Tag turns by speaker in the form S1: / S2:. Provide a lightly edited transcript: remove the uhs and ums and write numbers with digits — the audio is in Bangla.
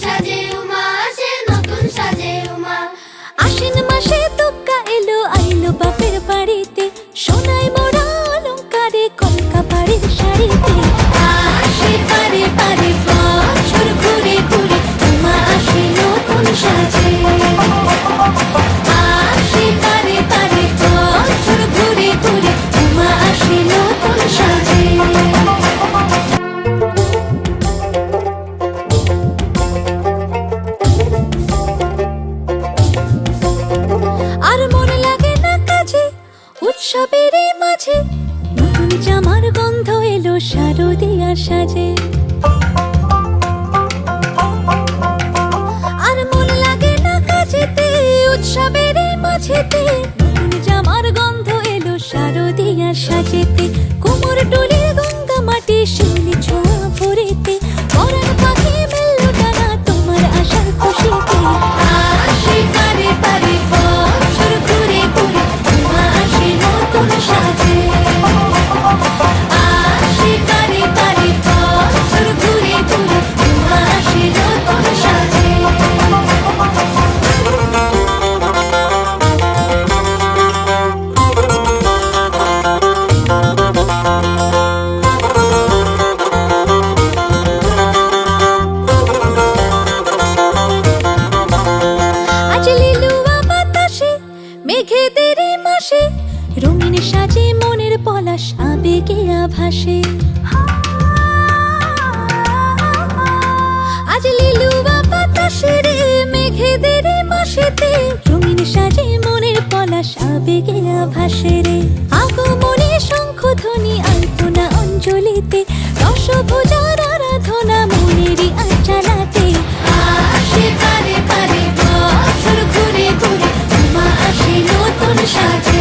S1: সাজে উমা আসে, নতুন সাজে উমা।
S2: আশ্বিন মাসে তুক্কা এলো, আইলো বাপের বাড়িতে, সোনায় মোড়া অলংকারে কলকা বাড়ির শাড়িতে।
S1: আসে পারে পারে বছর ঘুরে ঘুরে, উমা আসে নতুন সাজে। আসে পারে পারে বছর ঘুরে ঘুরে, উমা আসে নতুন সাজে।
S2: আর মন লাগে না কাজে, উৎসবের এই মাঝে, নতুন জামার গন্ধ এলো শারদিয়ার সাজে। আর মন লাগে না কাজেতে, উৎসবের এই মাঝেতে, নতুন জামার গন্ধ এলো শারদিয়ার সাজেতে। কোমর ডোলে গঙ্গা মাটি, শিউলি ছোঁয়া ভরেতে, পরাণ পাখি মেললো ডানা তোমার আশার খুশিতে।
S1: আসে পারে পারে বছর ঘুরে ঘুরে, উমা আসে নতুন সাজে। আসে পারে পারে বছর ঘুরে ঘুরে, উমা আসে নতুন সাজে।
S2: আজ লিলুয়া বাতাসে, মেঘেদের এই মাসে, রঙিন সাজে মনের পলাশ আবেগে আভাসে। আজ লিলুয়া বাতাসে রে, মেঘেদের এই মাসেতে, রঙিন সাজে মনের পলাশ আবেগে আভাসে রে। আগমনে শঙ্খধ্বনি আলপনা অঞ্জলিতে, দশভুজার আরাধনা মনেরই আঞ্চলাতে।
S1: আসে পারে পারে বছর ঘুরে ঘুরে, উমা আসে নতুন সাজে।